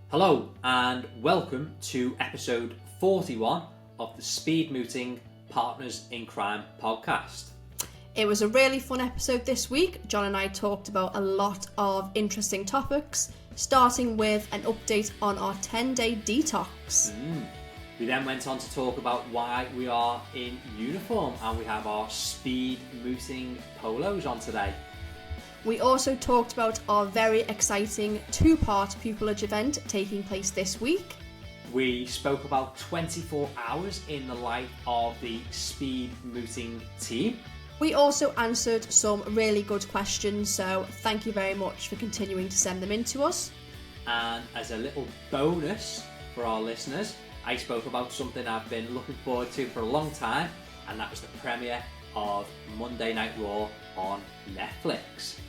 Hello and welcome to episode 41 of the Speed Mooting Partners in Crime podcast. It was a really fun episode this week. John and I talked about a lot of interesting topics, starting with an update on our 10-day detox. We then went on to talk about why we are in uniform, and we have our Speed Mooting polos on today. We also talked about our very exciting two-part pupillage event taking place this week. We spoke about 24 hours in the life of the Speed Mooting team. We also answered some really good questions, so thank you very much for continuing to send them in to us. And as a little bonus for our listeners, I spoke about something I've been looking forward to for a long time, and that was the premiere of Monday Night Raw on Netflix.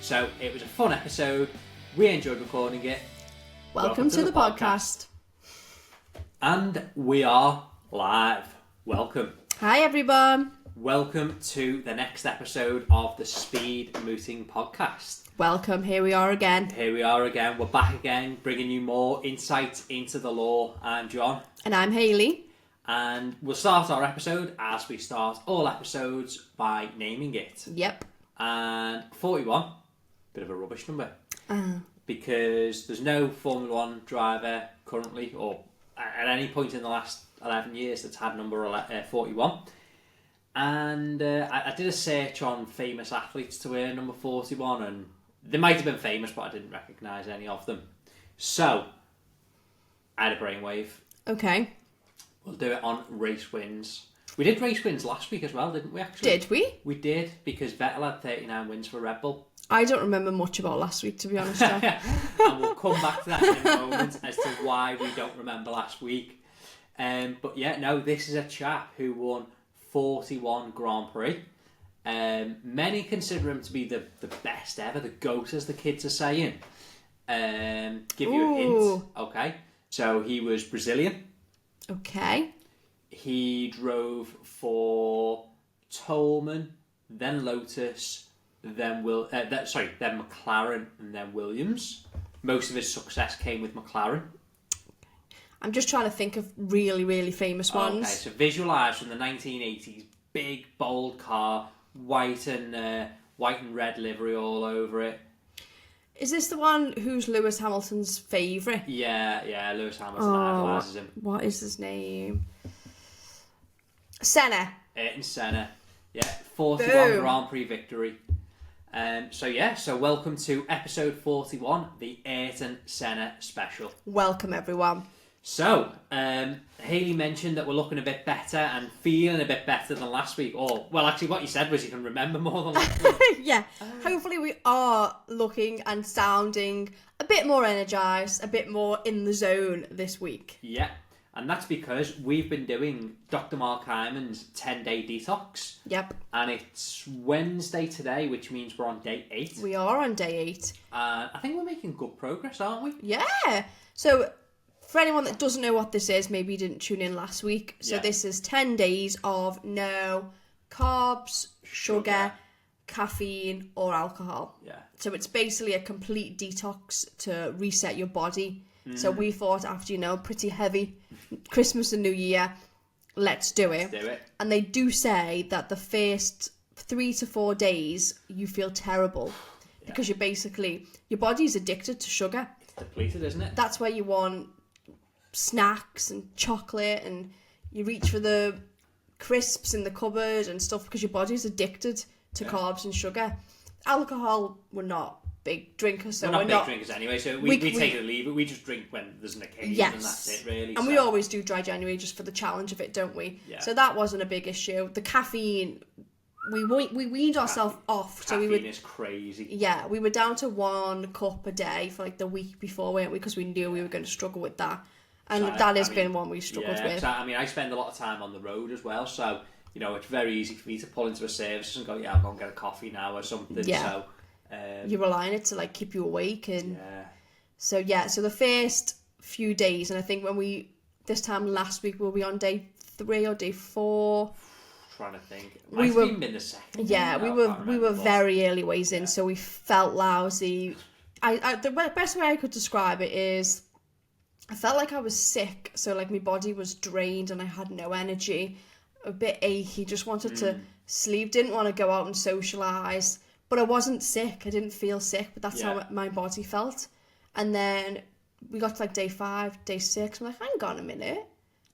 So it was a fun episode. We enjoyed recording it. Welcome to the podcast. And we are live. Welcome. Hi everyone. Welcome to the next episode of the Speed Mooting podcast. Welcome, here we are again. Here we are again. We're back again, bringing you more insight into the law. I'm John. And I'm Hayley. And we'll start our episode, as we start all episodes, by naming it. Yep. And 41, bit of a rubbish number. Because there's no Formula 1 driver currently, or at any point in the last 11 years, that's had number 41. And I did a search on famous athletes to wear number 41, and they might have been famous, but I didn't recognise any of them. So, I had a brainwave. Okay. We'll do it on race wins. We did race wins last week as well, didn't we, actually? Did we? We did, because Vettel had 39 wins for Red Bull. I don't remember much about last week, to be honest. And we'll come back to that in a moment as to why we don't remember last week. But yeah, no, this is a chap who won 41 Grand Prix. Many consider him to be the best ever, the GOAT, as the kids are saying. Give you a hint. Okay. So he was Brazilian. Okay. He drove for Tolman, then Lotus, then McLaren, and then Williams. Most of his success came with McLaren. I'm just trying to think of really, really famous ones. Okay, so visualise from the 1980s, big, bold car, white and red livery all over it. Is this the one who's Lewis Hamilton's favourite? Yeah, Lewis Hamilton idolises him. What is his name? Senna. Ayrton Senna. Yeah, 41 Boom. Grand Prix victory. So welcome to episode 41, the Ayrton Senna special. Welcome, everyone. So, Hayley mentioned that we're looking a bit better and feeling a bit better than last week. Or, well, actually what you said was you can remember more than last week. Yeah, hopefully we are looking and sounding a bit more energised, a bit more in the zone this week. Yeah, and that's because we've been doing Dr. Mark Hyman's 10-day detox. Yep. And it's Wednesday today, which means we're on day 8. We are on day 8. I think we're making good progress, aren't we? Yeah. So, for anyone that doesn't know what this is, maybe you didn't tune in last week. So This is 10 days of no carbs, sugar, caffeine or alcohol. Yeah. So it's basically a complete detox to reset your body. So we thought after, pretty heavy Christmas and New Year, let's do it. Let's do it. And they do say that the first 3 to 4 days you feel terrible because your body's addicted to sugar. It's depleted, isn't it? That's where you want snacks and chocolate, and you reach for the crisps in the cupboard and stuff because your body's addicted to carbs and sugar. Alcohol, we're not big drinkers, so we're not big drinkers anyway, so we take it or leave it. We just drink when there's an occasion, and that's it, really. And we always do dry January just for the challenge of it, don't we? Yeah. So that wasn't a big issue. The caffeine, we weaned ourselves off. Caffeine is crazy. Yeah, we were down to 1 cup a day for like the week before, weren't we? Because we knew we were going to struggle with that. And that has been one we struggled with. So, I spend a lot of time on the road as well, so, it's very easy for me to pull into a service and go, I'm going to get a coffee now or something. Yeah. So, you rely on it to keep you awake. And so the first few days, and I think this time last week, were we on day 3 or day 4? Trying to think. Might have even been the second. Yeah, we were very early ways in, so we felt lousy. The best way I could describe it is I felt like I was sick, so like my body was drained and I had no energy, a bit achy, just wanted to sleep, didn't want to go out and socialise, but I wasn't sick, I didn't feel sick, but that's how my body felt. And then we got to like day 5, day 6, I'm like, hang on a minute,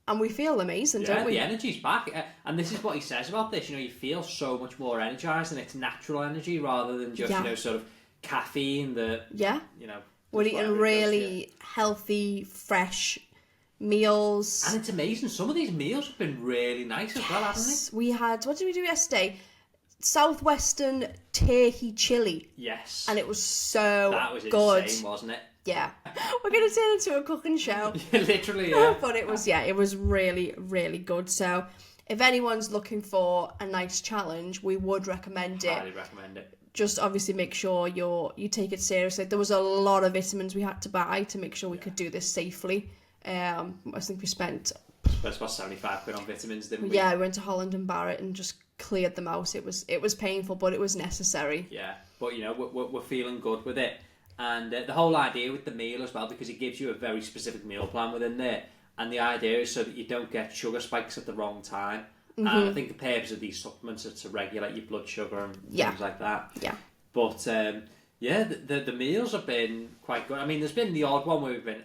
and we feel amazing, don't we? Yeah, the energy's back, and this is what he says about this, you feel so much more energised, and it's natural energy rather than just, sort of caffeine that, we're eating really healthy, fresh meals. And it's amazing. Some of these meals have been really nice as well, haven't they? We had, what did we do yesterday? Southwestern turkey chili. Yes. And it was so that was good. Insane, wasn't it? Yeah. We're going to turn it into a cooking show. Literally, yeah. But it was really, really good. So if anyone's looking for a nice challenge, we would recommend it. Highly recommend it. Just obviously make sure you take it seriously. There was a lot of vitamins we had to buy to make sure we could do this safely. I think we spent about £75 on vitamins, didn't we? Yeah, we went to Holland and Barrett and just cleared them out. It was painful, but it was necessary. Yeah, but we're feeling good with it, and the whole idea with the meal as well, because it gives you a very specific meal plan within there, and the idea is so that you don't get sugar spikes at the wrong time. And I think the purpose of these supplements is to regulate your blood sugar and things like that. Yeah. But the meals have been quite good. I mean, there's been the odd one where we've been.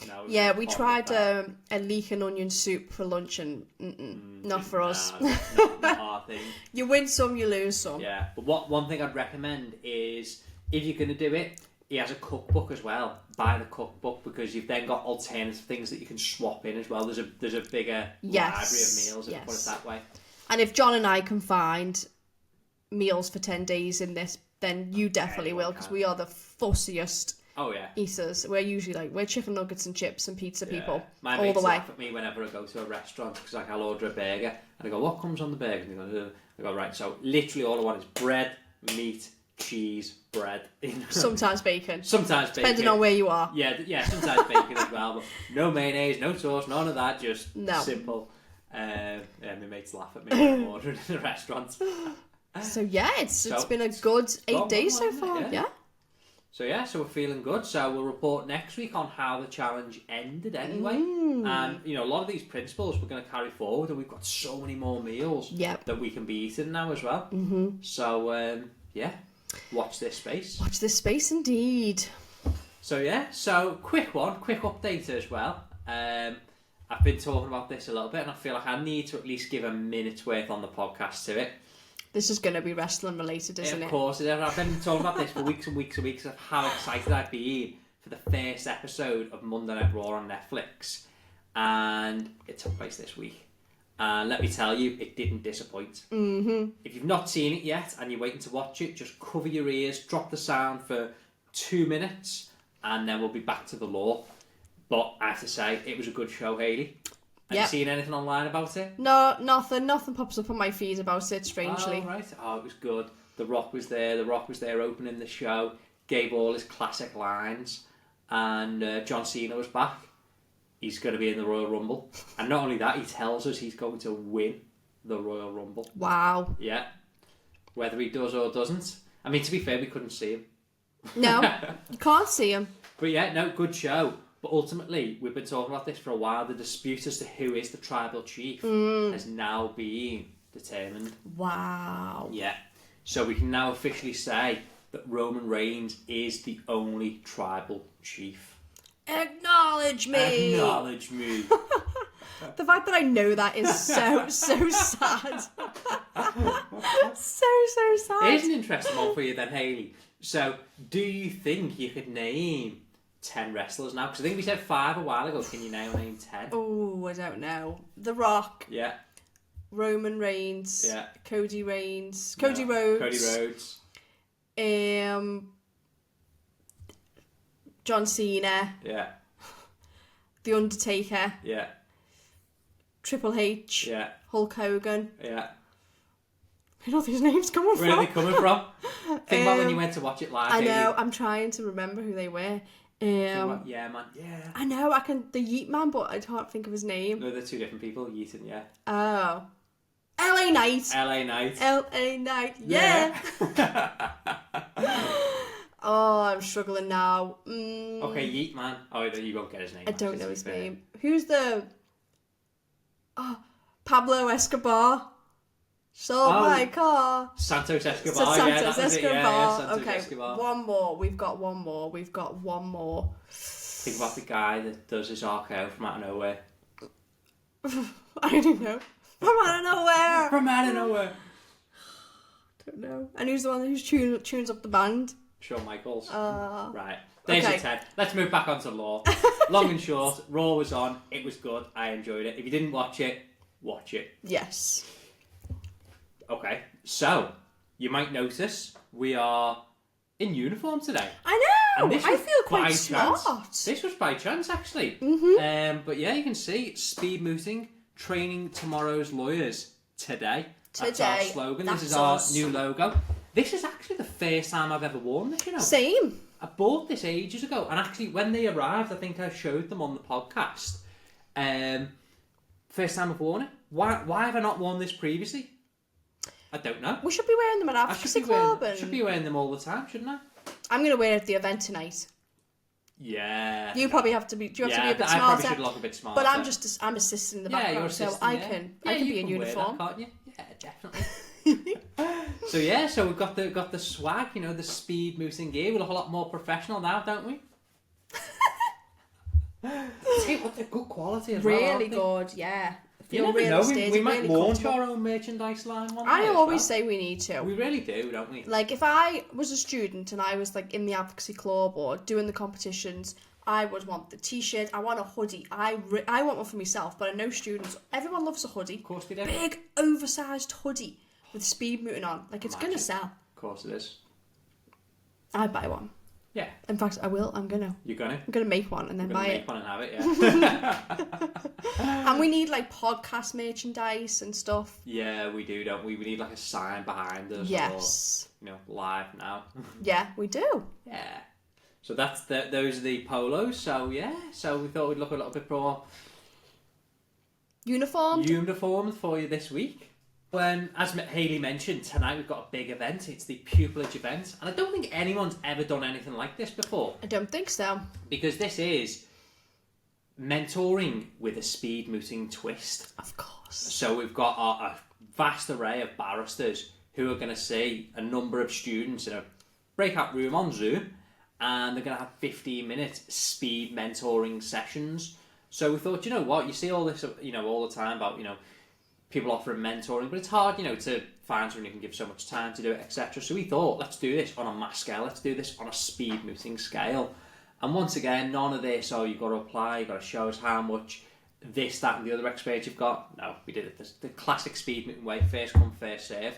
No. Yeah, we tried a leek and onion soup for lunch, and not for us. Not our thing. You win some, you lose some. Yeah, but one thing I'd recommend is if you're going to do it, he has a cookbook as well. Buy the cookbook, because you've then got alternative things that you can swap in as well. There's a bigger library of meals, if you put it that way. And if John and I can find meals for 10 days in this, then you definitely will, because we are the fussiest eaters. We're usually we're chicken nuggets and chips and pizza people. My all mates the way. laugh at me whenever I go to a restaurant, because I'll order a burger and I go, what comes on the burger? And they go, I go, right, so literally all I want is bread, meat, cheese, bread. Sometimes bacon. Sometimes bacon. Depending on where you are. Yeah, sometimes bacon as well, but no mayonnaise, no sauce, none of that, just simple. My mates laugh at me when I'm ordering in a restaurant. So yeah, it's been a good 8 days so far. Yeah. So we're feeling good. So we'll report next week on how the challenge ended anyway. And a lot of these principles we're going to carry forward, and we've got so many more meals that we can be eating now as well. So watch this space. Watch this space indeed. So quick update as well. I've been talking about this a little bit, and I feel like I need to at least give a minute's worth on the podcast to it. This is going to be wrestling related, isn't it? Of course it is. I've been talking about this for weeks and weeks and weeks of how excited I've been for the first episode of Monday Night Raw on Netflix. And it took place this week. And let me tell you, it didn't disappoint. If you've not seen it yet and you're waiting to watch it, just cover your ears, drop the sound for 2 minutes, and then we'll be back to the law. But I have to say, it was a good show, Hayley. Have you seen anything online about it? No, nothing. Nothing pops up on my feed about it, strangely. Oh, right. Oh, it was good. The Rock was there. The Rock was there opening the show. Gave all his classic lines. And John Cena was back. He's going to be in the Royal Rumble. And not only that, he tells us he's going to win the Royal Rumble. Wow. Yeah. Whether he does or doesn't. I mean, to be fair, we couldn't see him. No, you can't see him. But yeah, no, good show. But ultimately, we've been talking about this for a while. The dispute as to who is the tribal chief has now been determined. Wow. Yeah. So we can now officially say that Roman Reigns is the only tribal chief. Acknowledge me! Acknowledge me. The fact that I know that is so sad. so sad. Here's an interesting one for you then, Hayley. So, do you think you could name 10 wrestlers now? Because I think we said 5 a while ago. Can you now name 10? Oh, I don't know. The Rock. Yeah. Roman Reigns. Yeah. Cody Rhodes. Cody Rhodes. John Cena. Yeah. The Undertaker. Yeah. Triple H. Yeah. Hulk Hogan. Yeah. Where are these names coming from? Where are they coming from? Think about when you went to watch it live. I know. I'm trying to remember who they were. Man. Yeah. I know. I can. The Yeet Man, but I can't think of his name. No, they're 2 different people. Yeet and yeah. Oh. LA Knight. LA Knight. LA Knight. Yeah. Oh, I'm struggling now. Okay, Yeet Man. Oh, you won't get his name. I don't know his name. Who's the... Oh, Pablo Escobar. Sold my car. Santos Escobar. Santos Escobar. Santos Okay, Escobar. one more. We've got one more. Think about the guy that does his RKO from out of nowhere. I don't know. From out of nowhere. From out of nowhere. Don't know. And who's the one who tunes up the band? Shawn Michaels. Right. There's okay. your 10. Let's move back onto Law. Long and short, Raw was on. It was good. I enjoyed it. If you didn't watch it, watch it. Yes. Okay. So, you might notice we are in uniform today. I know. I feel quite smart. This was by chance, actually. But yeah, you can see speed mooting, training tomorrow's lawyers today. That's our slogan. This is our new logo. This is actually the first time I've ever worn this, you know. Same. I bought this ages ago, and actually when they arrived, I think I showed them on the podcast. First time I've worn it. Why have I not worn this previously? I don't know. We should be wearing them at Advocacy Club. I should be wearing them all the time, shouldn't I? I'm going to wear it at the event tonight. Yeah. You probably have to be. Do you have to be a bit smarter? I probably should look a bit smarter. But I'm assisting in the background, so I can be in uniform. That, can't you? Yeah, definitely. So we've got the swag, you know, the speed mooting gear. We look a lot more professional now, don't we? See what they're good quality as well. Really good, yeah. You never know. We might really launch our own merchandise line one day. I always say we need to. We really do, don't we? Like, if I was a student and I was like in the advocacy club or doing the competitions, I would want the t-shirt. I want a hoodie. I want one for myself, but I know students. Everyone loves a hoodie. Of course they do. Big, oversized hoodie with speed mooting on. Like, it's gonna sell. Of course it is. I'd buy one. Yeah. In fact, I will. I'm gonna. You're gonna? I'm gonna make one and then buy it. Make one and have it, yeah. And we need like podcast merchandise and stuff. Yeah, we do, don't we? We need like a sign behind us. Yes. Or, you know, live now. Yeah, we do. Yeah. So those are the polos. So yeah. So we thought we'd look a little bit more uniformed for you this week. As Hayley mentioned, tonight we've got a big event. It's the pupillage event. And I don't think anyone's ever done anything like this before. I don't think so. Because this is mentoring with a speed mooting twist. Of course. So we've got a vast array of barristers who are going to see a number of students in a breakout room on Zoom. And they're going to have 15-minute speed mentoring sessions. So we thought, you know what? You see all this, you know, all the time about, you know, people offering mentoring, but it's hard, you know, to find someone who can give so much time to do it, etc. So we thought, let's do this on a mass scale. Let's do this on a speed mooting scale. And once again, none of this, oh, you've got to apply, you've got to show us how much this, that, and the other experience you've got. No, we did it the classic speed mooting way, first come, first served.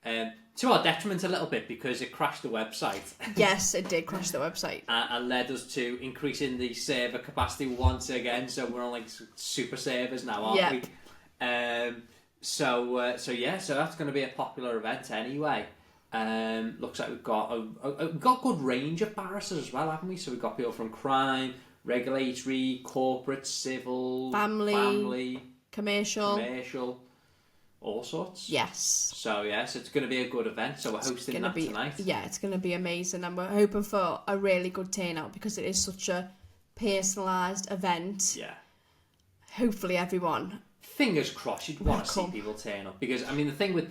To our detriment a little bit because it crashed the website. Yes, it did crash the website. And led us to increasing the server capacity once again. So we're on like super servers now, aren't we? So that's going to be a popular event anyway. Looks like we've got a good range of barristers as well, haven't we? So we've got people from crime, regulatory, corporate, civil, family, commercial, all sorts. Yes. So yes, it's going to be a good event. So we're hosting that tonight. Yeah, it's going to be amazing, and we're hoping for a really good turnout because it is such a personalised event. Yeah. Hopefully, everyone. Fingers crossed, you'd want to see people turn up because I mean the thing with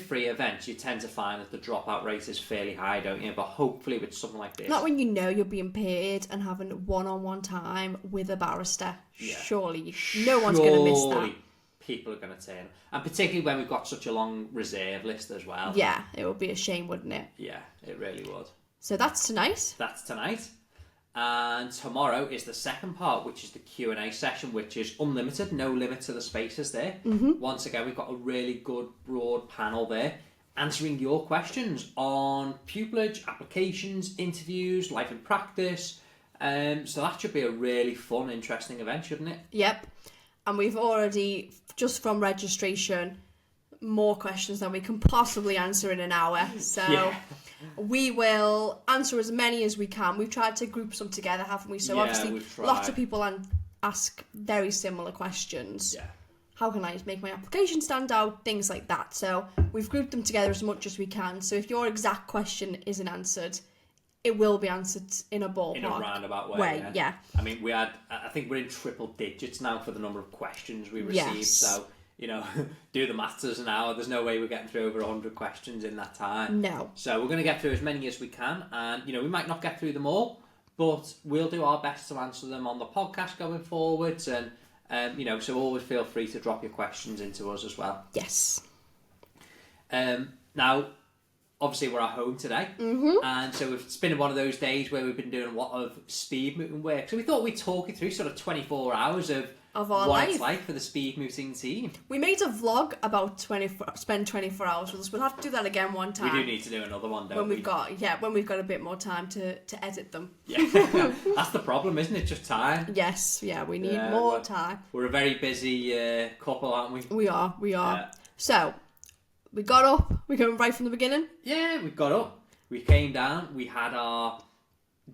free events, you tend to find that the dropout rate is fairly high, don't you? But hopefully with something like this, not when you know you're being paid and having one-on-one time with a barrister. Yeah. Surely, no one's going to miss that. People are going to turn, and particularly when we've got such a long reserve list as well. Yeah, it would be a shame, wouldn't it? Yeah, it really would. So that's tonight. And tomorrow is the second part, which is the Q&A session, which is unlimited, no limit to the spaces there. Mm-hmm. Once again, we've got a really good, broad panel there, answering your questions on pupillage, applications, interviews, life and practice. So that should be a really fun, interesting event, shouldn't it? Yep. And we've already, just from registration, more questions than we can possibly answer in an hour. So... yeah. We will answer as many as we can. We've tried to group some together, haven't we? So obviously lots of people ask very similar questions. Yeah. How can I make my application stand out? Things like that. So we've grouped them together as much as we can. So if your exact question isn't answered, it will be answered in a ballpark. In a roundabout way. Yeah. I mean, I think we're in triple digits now for the number of questions we received. Yes. So, do the maths as an hour. There's no way we're getting through over 100 questions in that time. No. So we're going to get through as many as we can. And, we might not get through them all, but we'll do our best to answer them on the podcast going forwards. And, so always feel free to drop your questions into us as well. Yes. Now, obviously we're at home today, and so it's been one of those days where we've been doing a lot of speed mooting work. So we thought we'd talk you through sort of 24 hours of our what life. It's like for the speed mooting team. We made a vlog about spend 24 hours with us. We'll have to do that again one time. We do need to do another one, don't when we? When we've got a bit more time to edit them. Yeah, that's the problem, isn't it? Just time. Yes, yeah, we need more time. We're a very busy couple, aren't we? We are. So, we got up. We're going right from the beginning. Yeah, we got up. We came down. We had our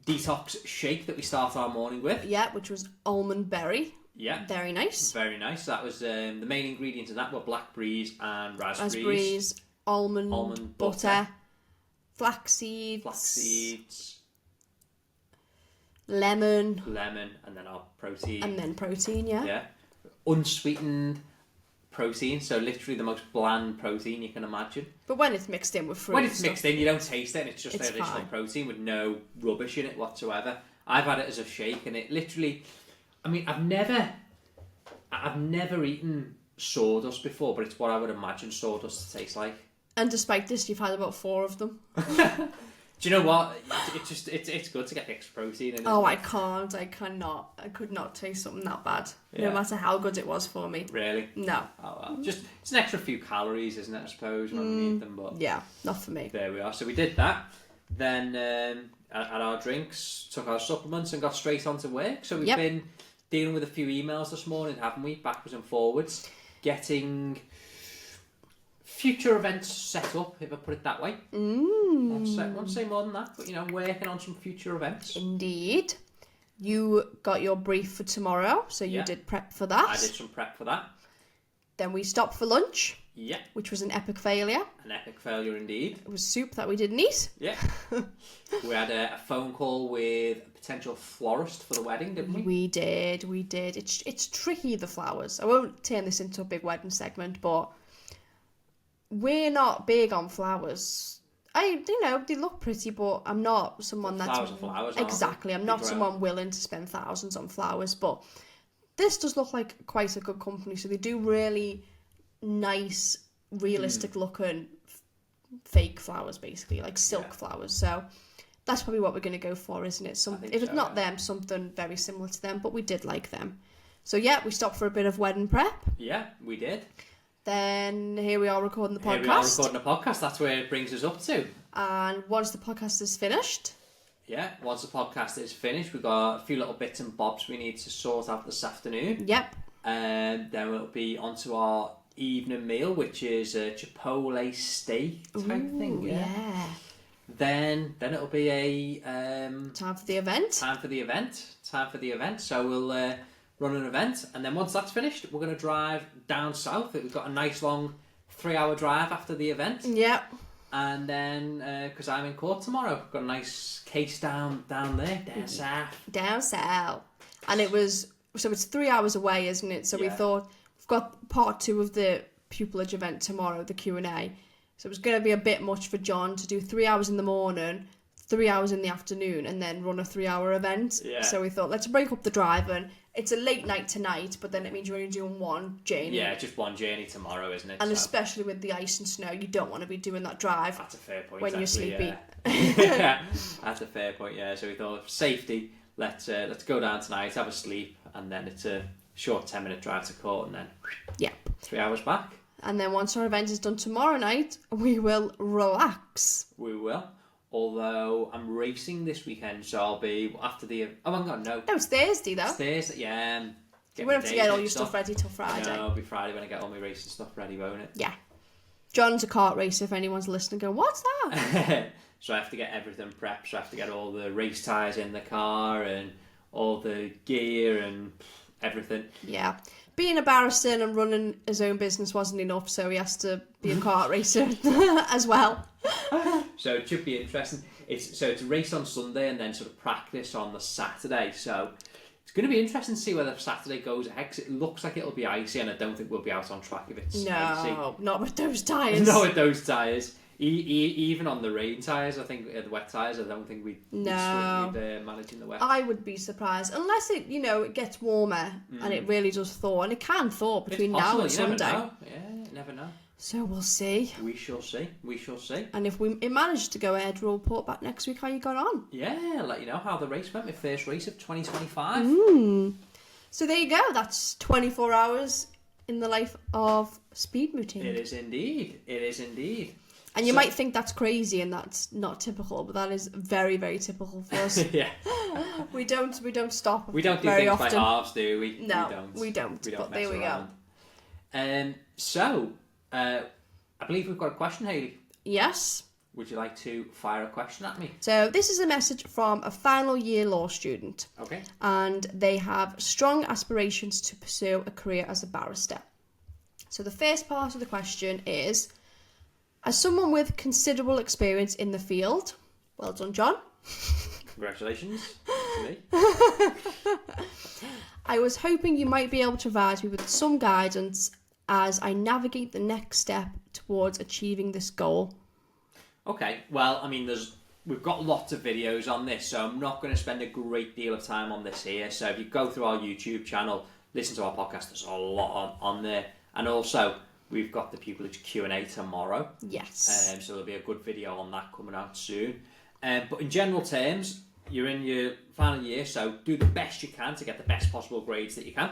detox shake that we start our morning with. Yeah, which was almond berry. Yeah. Very nice. Very nice. That was the main ingredients in that were blackberries and raspberries. Raspberries, almond butter, flax seeds, lemon, and then our protein. And then protein, yeah. Yeah. Unsweetened protein, so literally the most bland protein you can imagine. But when it's mixed in with fruit. When it's mixed in, you don't taste it, and it's just the additional protein with no rubbish in it whatsoever. I've had it as a shake, and it literally... I mean, I've never eaten sawdust before, but it's what I would imagine sawdust to taste like. And despite this, you've had about 4 of them. Do you know what? It's good to get extra protein in. I can't. I cannot. I could not taste something that bad, no matter how good it was for me. Really? No. Oh well. Just it's an extra few calories, isn't it? I suppose when we eat them, but yeah, not for me. There we are. So we did that. Then had our drinks, took our supplements, and got straight on to work. So we've been dealing with a few emails this morning, haven't we? Backwards and forwards, getting future events set up, if I put it that way. Won't say more than that, but working on some future events. Indeed. You got your brief for tomorrow, so you did prep for that. I did some prep for that. Then we stopped for lunch. Yeah. Which was an epic failure. An epic failure indeed. It was soup that we didn't eat. Yeah. We had a phone call with a potential florist for the wedding, didn't we? We did. It's tricky, the flowers. I won't turn this into a big wedding segment, but we're not big on flowers. They look pretty, but I'm not someone that's... Flowers are flowers, exactly. I'm not someone willing to spend thousands on flowers, but this does look like quite a good company, so they do really nice, realistic looking fake flowers, basically, like silk flowers. So that's probably what we're going to go for, isn't it? If it's not them, something very similar to them, but we did like them. So we stopped for a bit of wedding prep. Yeah, we did. Then here we are recording the podcast. That's where it brings us up to. And once the podcast is finished... Yeah, once the podcast is finished, we've got a few little bits and bobs we need to sort out this afternoon. Yep. And then we'll be onto our evening meal, which is a Chipotle steak type thing. Yeah. Then it'll be a... time for the event. Time for the event. So we'll run an event, and then once that's finished, we're going to drive down south. We've got a nice long 3-hour drive after the event. Yep. And then, because I'm in court tomorrow, got a nice case down there, down south. Down south. And it's 3 hours away, isn't it? So we thought, we've got part 2 of the pupillage event tomorrow, the Q&A. So it was going to be a bit much for John to do 3 hours in the morning, 3 hours in the afternoon, and then run a 3-hour event. Yeah. So we thought, let's break up the drive, and it's a late night tonight, but then it means you're only doing one journey. Yeah, just one journey tomorrow, isn't it? And especially with the ice and snow, you don't want to be doing that drive. That's a fair point. When you're sleepy. Yeah. That's a fair point. Yeah. So we thought, for safety, let's go down tonight, have a sleep, and then it's a short 10-minute drive to court, and then 3 hours back. And then once our event is done tomorrow night, we will relax. We will. Although I'm racing this weekend, so I'll be after the... Oh, I'm going no. No, it's Thursday, though. It's Thursday, yeah. You won't have to get all your stuff ready till Friday. No, it'll be Friday when I get all my racing stuff ready, won't it? Yeah. John's a kart racer, if anyone's listening, going, what's that? So I have to get everything prepped. So I have to get all the race tyres in the car and all the gear and everything. Yeah. Being a barrister and running his own business wasn't enough, so he has to be a kart racer as well. So it should be interesting. It's a race on Sunday and then sort of practice on the Saturday. So it's going to be interesting to see whether Saturday goes ahead, because it looks like it'll be icy, and I don't think we'll be out on track if it's icy. No, not with those tyres. Not with those tyres. Even on the rain tyres, I think, the wet tyres, I don't think we'd manage in the wet. I would be surprised, unless it gets warmer and it really does thaw, and it can thaw between now and Sunday. Never know. Yeah, you never know. So we'll see. We shall see. And if it managed to go ahead, we'll report back next week how you got on. Yeah, I'll let you know how the race went, my first race of 2025. So there you go. That's 24 hours in the life of speed mooting. It is indeed. And you might think that's crazy and that's not typical, but that is very, very typical for us. Yeah. We don't stop. We don't do very things often. by halves, do we? No, we don't. But there we go. I believe we've got a question, Hayley. Yes. Would you like to fire a question at me? So this is a message from a final year law student. Okay. And they have strong aspirations to pursue a career as a barrister. So the first part of the question is, as someone with considerable experience in the field, well done, John. Congratulations to me. I was hoping you might be able to provide me with some guidance as I navigate the next step towards achieving this goal. Okay, well, I mean, we've got lots of videos on this, so I'm not going to spend a great deal of time on this here. So if you go through our YouTube channel, listen to our podcast, there's a lot on there. And also, we've got the pupillage Q&A tomorrow. Yes. So there'll be a good video on that coming out soon. But in general terms, you're in your final year, so do the best you can to get the best possible grades that you can.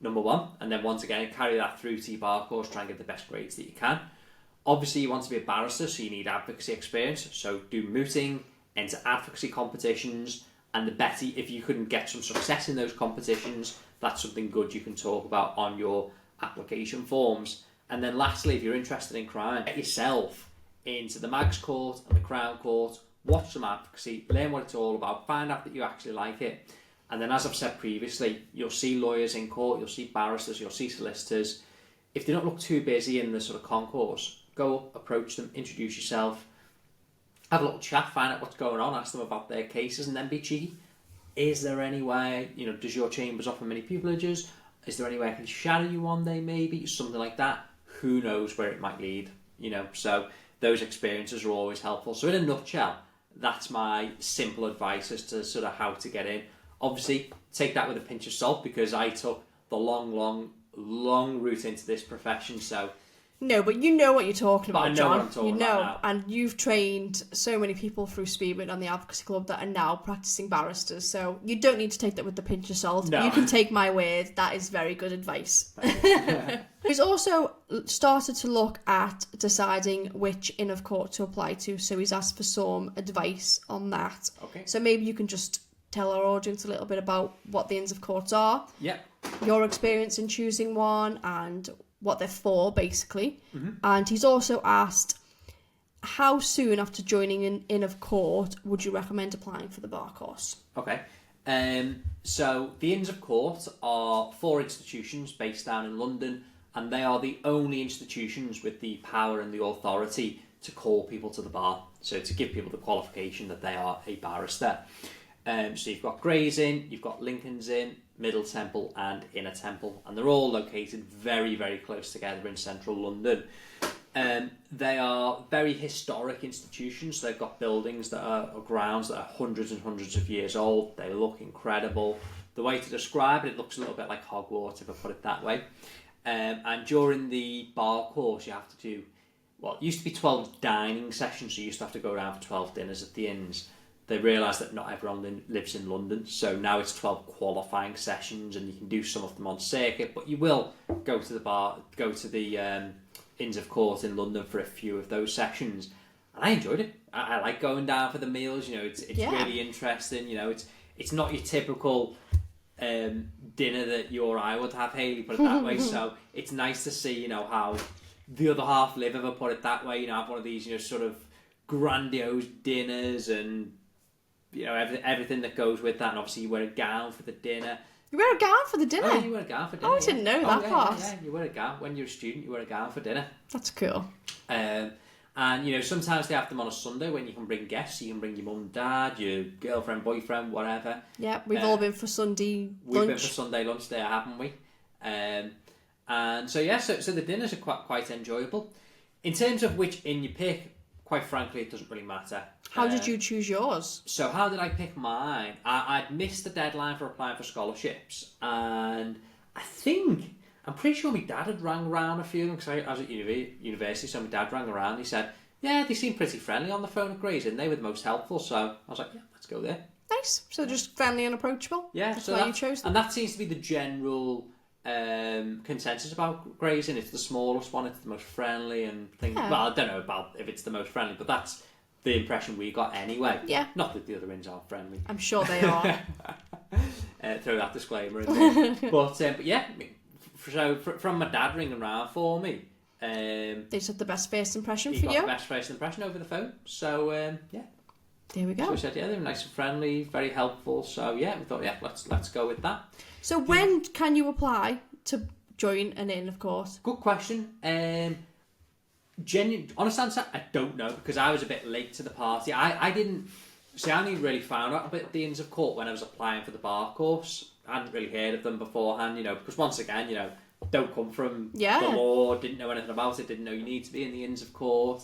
Number one. And then once again, carry that through to your bar course, try and get the best grades that you can. Obviously, you want to be a barrister, so you need advocacy experience. So do mooting, enter advocacy competitions, and the better, if you couldn't get some success in those competitions, that's something good you can talk about on your application forms. And then lastly, if you're interested in crime, get yourself into the Mags Court and the Crown Court, watch some advocacy, learn what it's all about, find out that you actually like it. And then, as I've said previously, you'll see lawyers in court, you'll see barristers, you'll see solicitors. If they don't look too busy in the sort of concourse, go up, approach them, introduce yourself, have a little chat, find out what's going on, ask them about their cases, and then be cheeky. Is there any way, does your chambers offer many pupillages? Is there any way I can shadow you one day, maybe? Something like that. Who knows where it might lead, So those experiences are always helpful. So in a nutshell, that's my simple advice as to sort of how to get in. Obviously, take that with a pinch of salt, because I took the long route into this profession, so... No, but you know what you're talking about, I know John. what I'm talking about now. And you've trained so many people through Speedmint and the Advocacy Club that are now practicing barristers, so you don't need to take that with the pinch of salt. No. You can take my word. That is very good advice. He's also started to look at deciding which Inn of Court to apply to, so he's asked for some advice on that. Okay. So maybe you can just tell our audience a little bit about what the Inns of Courts are, your experience in choosing one, and what they're for, basically. Mm-hmm. And he's also asked, how soon after joining an Inn of Court would you recommend applying for the bar course? Okay. So the Inns of Court are 4 institutions based down in London, and they are the only institutions with the power and the authority to call people to the bar. So to give people the qualification that they are a barrister. So you've got Gray's Inn, you've got Lincoln's Inn, Middle Temple and Inner Temple, and they're all located very, very close together in central London. They are very historic institutions. They've got buildings that are grounds that are hundreds and hundreds of years old. They look incredible. The way to describe it looks a little bit like Hogwarts, if I put it that way. And during the bar course, you have to do, it used to be 12 dining sessions, so you used to have to go around for 12 dinners at the inns. They realised that not everyone lives in London, so now it's 12 qualifying sessions, and you can do some of them on circuit, but you will go to the Inns of Court in London for a few of those sessions. And I enjoyed it. I like going down for the meals. It's really interesting. It's not your typical dinner that you or I would have, Hayley, put it that way. So it's nice to see how the other half live, if I put it that way. Have one of these sort of grandiose dinners and everything that goes with that, and obviously you wear a gown for the dinner. You wear a gown for the dinner? Oh, you wear a gown for dinner. Oh, I didn't know that part. Yeah, you wear a gown. When you're a student, you wear a gown for dinner. That's cool. And, you know, sometimes they have them on a Sunday when you can bring guests. You can bring your mum and dad, your girlfriend, boyfriend, whatever. Yeah, we've all been for Sunday lunch. We've been for Sunday lunch there, haven't we? And so, yeah, so the dinners are quite enjoyable. In terms of which inn you pick, quite frankly, it doesn't really matter. How did you choose yours? So how did I pick mine? I'd missed the deadline for applying for scholarships, and I'm pretty sure my dad had rang around a few of them, because I was at university, so my dad rang around. He said, yeah, they seemed pretty friendly on the phone at Gray's Inn. They were the most helpful, so I was like, yeah, let's go there. Nice. So just friendly and approachable? Yeah. That's why you chose them. And that seems to be the general consensus about Gray's Inn. It's the smallest one, it's the most friendly and things. Yeah. Well, I don't know about if it's the most friendly, but that's the impression we got anyway. Yeah. Not that the other inns aren't friendly. I'm sure they are. Throw that disclaimer in there. But yeah, so from my dad ringing around for me, they just had the best first impression he for got you. the best first impression over the phone. So yeah. There we go. So we said, yeah, they were nice and friendly, very helpful. So yeah, we thought, yeah, let's go with that. So when can you apply to join an inn, of course? Good question. Honest answer, I don't know, because I was a bit late to the party. I didn't see. I only really found out about the Inns of Court when I was applying for the bar course. I hadn't really heard of them beforehand, you know, because once again, you know, don't come from the law, didn't know anything about it, didn't know you need to be in the Inns of Court.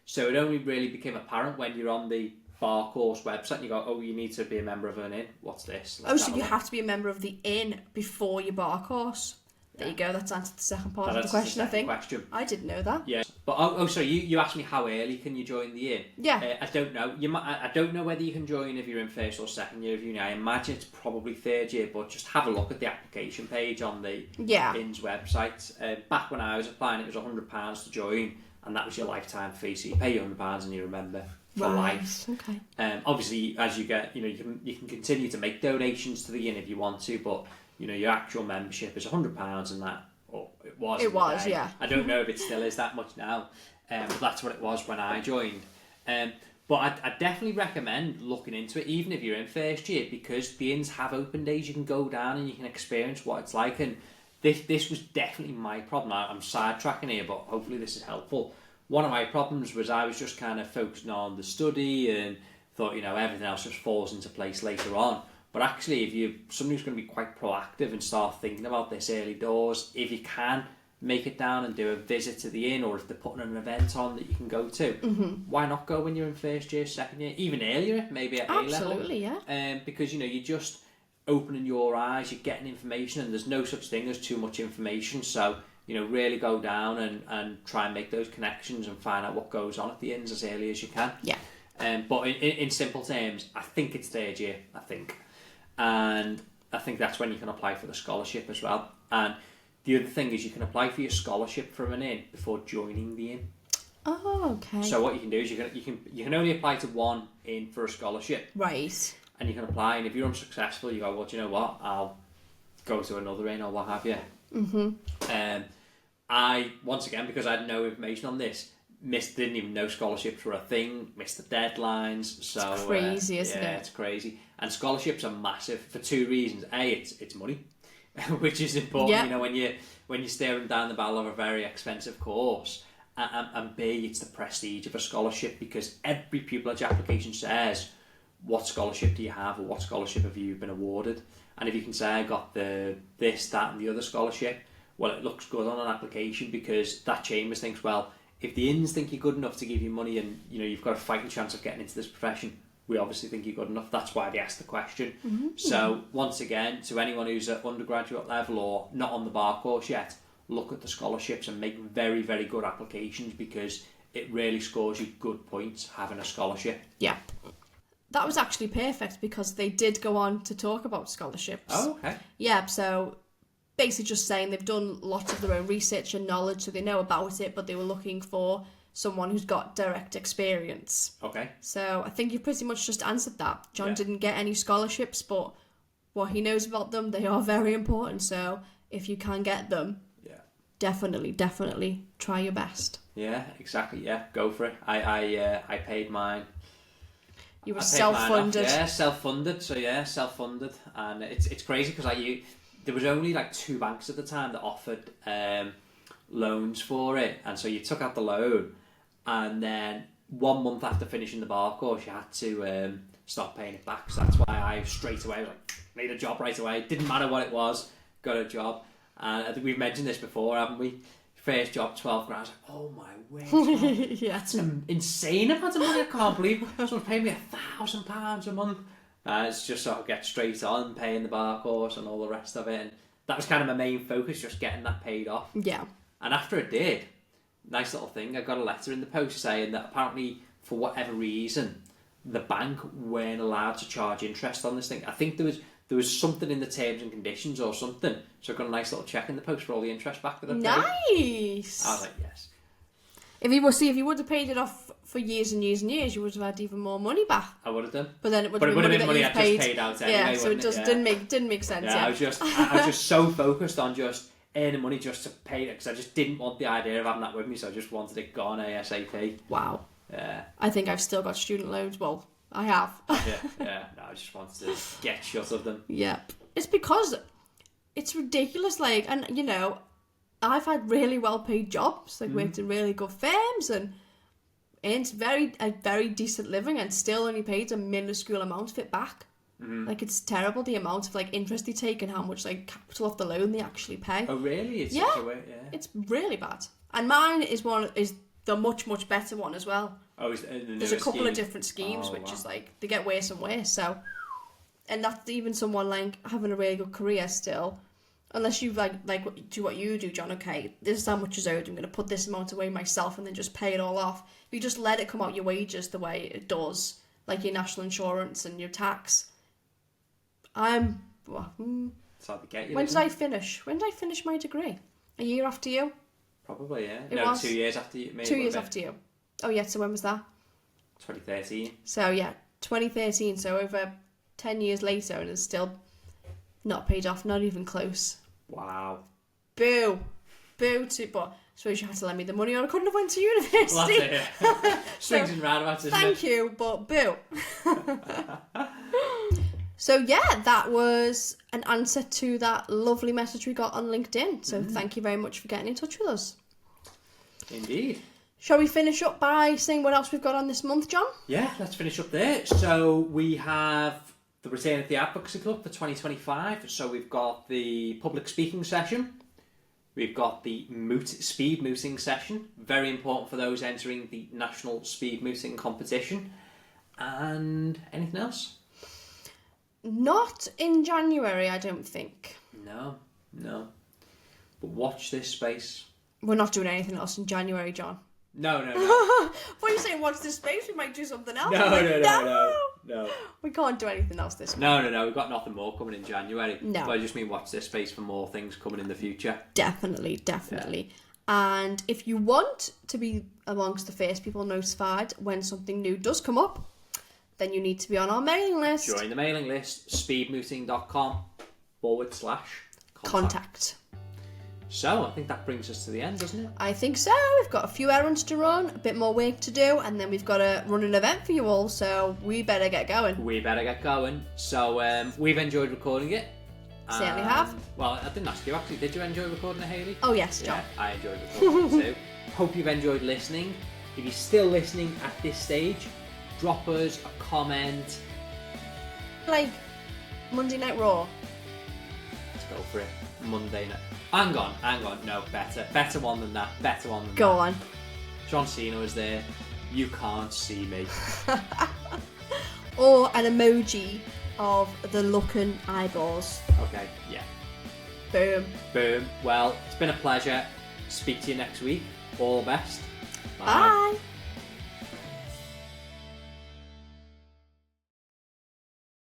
So it only really became apparent when you're on the bar course website and you go, oh, you need to be a member of an inn. What's this? So you have to be a member of the inn before your bar course. There you go. That's answered the second part of the question, I think. I didn't know that. Yeah. But sorry, you asked me how early can you join the inn? Yeah. I don't know. I don't know whether you can join if you're in first or second year of uni. I imagine it's probably third year, but just have a look at the application page on the inn's website. Back when I was applying, it was £100 to join, and that was your lifetime fee. So you pay your £100 and you remember for life. Okay. Obviously, as you get, you know, you can continue to make donations to the inn if you want to, but you know, your actual membership is £100, and that it was. It was, yeah. I don't know if it still is that much now, but that's what it was when I joined. But I definitely recommend looking into it, even if you're in first year, because the inns have open days. You can go down and you can experience what it's like. And this was definitely my problem. I'm sidetracking here, but hopefully this is helpful. One of my problems was I was just kind of focusing on the study and thought, you know, everything else just falls into place later on. But actually, if you're somebody who's going to be quite proactive and start thinking about this early doors, if you can make it down and do a visit to the inn, or if they're putting an event on that you can go to, why not go when you're in first year, second year, even earlier, maybe at A-level? Absolutely, yeah. Because, you know, you're just opening your eyes, you're getting information, and there's no such thing as too much information. So, you know, really go down and try and make those connections and find out what goes on at the inns as early as you can. Yeah. But in simple terms, I think it's third year, and I think that's when you can apply for the scholarship as well. And the other thing is you can apply for your scholarship from an inn before joining the inn. Oh, okay. So what you can do is you can only apply to one inn for a scholarship. Right. And you can apply, and if you're unsuccessful, you go, well, do you know what? I'll go to another inn or what have you. I, once again, because I had no information on this, didn't even know scholarships were a thing, missed the deadlines. So it's crazy, isn't it? Yeah, it's crazy. And scholarships are massive for two reasons. A, it's money, which is important. Yeah. You know, when you're staring down the barrel of a very expensive course. And B, it's the prestige of a scholarship, because every pupillage application says, what scholarship do you have, or what scholarship have you been awarded? And if you can say, I got this, that and the other scholarship, well, it looks good on an application, because that Chambers thinks, well, if the inns think you're good enough to give you money, and you know you've got a fighting chance of getting into this profession, we obviously think you're good enough. That's why they asked the question. So once again, to anyone who's at undergraduate level or not on the bar course yet, look at the scholarships and make very, very good applications, because it really scores you good points having a scholarship. Yeah. That was actually perfect, because they did go on to talk about scholarships. Oh, okay. Yeah, so basically just saying they've done lots of their own research and knowledge, so they know about it, but they were looking for someone who's got direct experience. Okay. So I think you've pretty much just answered that. John didn't get any scholarships, but what he knows about them, they are very important. So if you can get them, definitely try your best. Yeah, exactly. Yeah, go for it. I paid mine You were I paid mine off, self-funded. Yeah, self-funded. So yeah, self-funded, and it's crazy because there was only like 2 banks at the time that offered loans for it, and so you took out the loan, and then 1 month after finishing the bar course, you had to stop paying it back. So that's why I straight away was like, need a job right away. Didn't matter what it was, got a job. And I think we've mentioned this before, haven't we? First job, 12 grand. I was like, oh my word, Yeah. that's an insane amount of money. I can't believe someone's paying me £1,000 a month. It's just sort of get straight on, paying the bar course and all the rest of it. And that was kind of my main focus, just getting that paid off. Yeah. And after I did, nice little thing, I got a letter in the post saying that apparently, for whatever reason, the bank weren't allowed to charge interest on this thing. I think there was something in the terms and conditions or something. So I got a nice little check in the post for all the interest back that I paid. Nice. I was like, yes. If you would have paid it off for years and years and years, you would have had even more money back. I would have done. But then it would But have it would been have money been that money you've I just paid out anyway. Yeah, so it just didn't make sense. Yeah, Yeah. I was just so focused on just earning money just to pay it because I just didn't want the idea of having that with me. So I just wanted it gone ASAP. Wow. Yeah. I think I've still got student loans. Well, I have. Yeah. No, I just wanted to get shut of them. Yeah. It's because it's ridiculous. Like, and you know, I've had really well paid jobs. Like, worked in really good firms and earned a very decent living, and still only paid a minuscule amount of it back. Like, it's terrible the amount of like interest they take and how much like capital off the loan they actually pay. Oh really? It's Yeah. such a way, yeah. It's really bad. And mine is the much better one as well. Oh, There's a couple of different schemes, Oh, which wow. is like they get worse and worse. So, and that's even someone like having a really good career still, unless you like do what you do, John. Okay, this is how much is owed. I'm going to put this amount away myself and then just pay it all off. If you just let it come out your wages the way it does, like your national insurance and your tax. It's hard to get you. When did I finish? When did I finish my degree? A year after you? Probably, yeah. It No, was 2 years after you. 2 years after you. Oh yeah. So when was that? 2013. So yeah, 2013. So over 10 years later, and it's still not paid off. Not even close. Wow. Boo to. But I suppose you had to lend me the money, or I couldn't have went to university. Well, that's it. Swings and roundabouts, isn't it? Thank you, but boo. So yeah, that was an answer to that lovely message we got on LinkedIn. So thank you very much for getting in touch with us. Indeed. Shall we finish up by saying what else we've got on this month, John? Yeah, let's finish up there. So we have the return of the Advocacy Club for 2025. So we've got the public speaking session. We've got the speed mooting session. Very important for those entering the national speed mooting competition. And anything else? Not in January, I don't think. No. But watch this space. We're not doing anything else in January, John. No. What are you saying? Watch this space? We might do something else. No. We can't do anything else this month. No. We've got nothing more coming in January. No. But I just mean watch this space for more things coming in the future. Definitely. And if you want to be amongst the first people notified when something new does come up, then you need to be on our mailing list. Join the mailing list, speedmooting.com/contact. So, I think that brings us to the end, doesn't it? I think so. We've got a few errands to run, a bit more work to do, and then we've got to run an event for you all, so we better get going. So, we've enjoyed recording it. Certainly have. Well, I didn't ask you actually, did you enjoy recording it, Hayley? Oh, yes, John. Yeah, I enjoyed recording it too. Hope you've enjoyed listening. If you're still listening at this stage, drop us a comment. Like Monday Night Raw. Let's go for it. Monday night. Hang on. No, better one than that. Go on. John Cena was there. You can't see me. Or an emoji of the looking eyeballs. Okay, yeah. Boom. Well, it's been a pleasure. Speak to you next week. All the best. Bye.